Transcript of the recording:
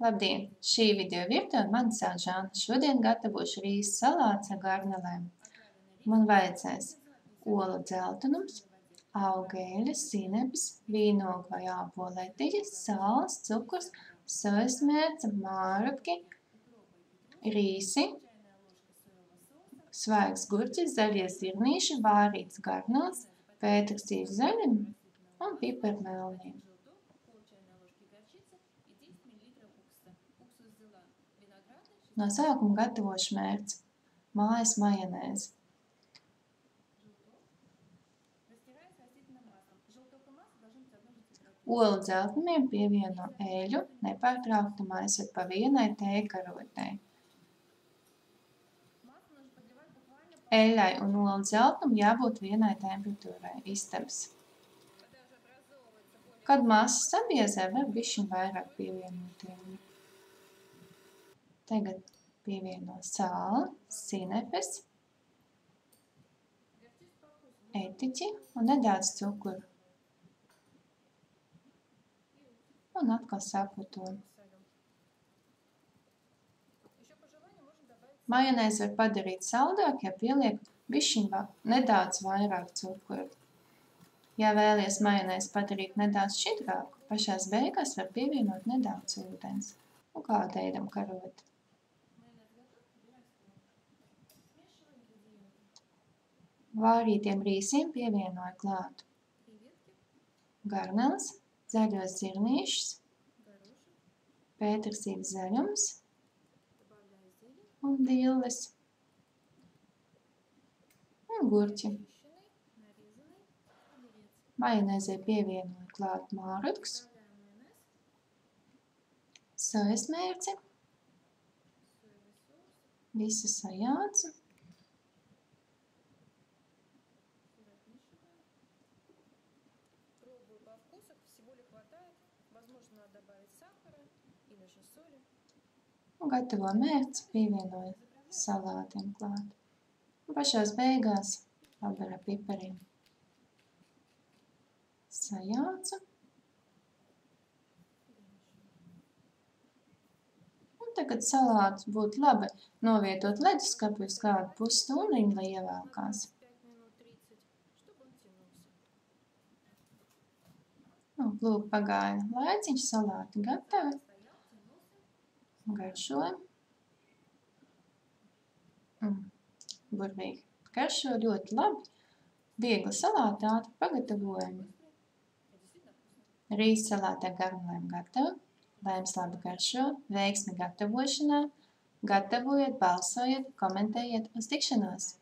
Labdien! Šī video virtuve mani sauc Žana. Šodien gatavošu rīsu salātus ar garnelēm. Man vajadzēs olu dzeltenums, augēļas, sinepes, vīnogu vai ābolu etiķis, sāls, cukurs, sojas mērce, mārutki, rīsi, svaigs gurķis, zaļie zirnīši, vārīts garnels, pētersīļu zaļumi un piparmelniņi. No sākuma gatavošu mērci. Mājas majonēzi. Olu dzeltenumiem pievieno eļu, nepārtraukti maisot pa vienai tējkarotei. Eļai un olu dzeltenumam jābūt vienai temperatūrai, istabas. Kad masa sabiezē, var bišķiņ vairāk pievienot eļu. Tagad pievieno sāli, sinepes, etiķi un nedaudz cukuru. Un atkal saputo. Majonēzi var padarīt saldāk, ja pieliek bišķiņ nedaudz vairāk cukuru. Ja vēlies majonēzi padarīt nedaudz šķidrāku, pašās beigās var pievienot nedaudz ūdens. Un kādu ēdam karoti. Vārītiem rīsiem pievienoju klāt garneles, zaļos zirnīšus, pētersīļu zaļums un dilles un gurķi. Majonēzē pievienoju klāt mārutkus, sojas mērci, visu sajaucu. Un gatavo mērci pievienoju salātiem klāt. Un pašās beigās paberu ar pipariem. Sajaucu. Un tagad salātus būtu labi novietot leduskapī uz kādu pusstundiņu, lai ievelkās. Un lūk, pagāja laiciņš, salāti gatavi. Garšojam. Burvīgi garšo ļoti labi. Viegli salāti, ātri pagatavojami. Rīsa salāti ar garnelēm gatavi. Lai jums labi garšo, veiksmi gatavošanā. Gatavojiet, balsojiet, komentējiet. Uz tikšanos!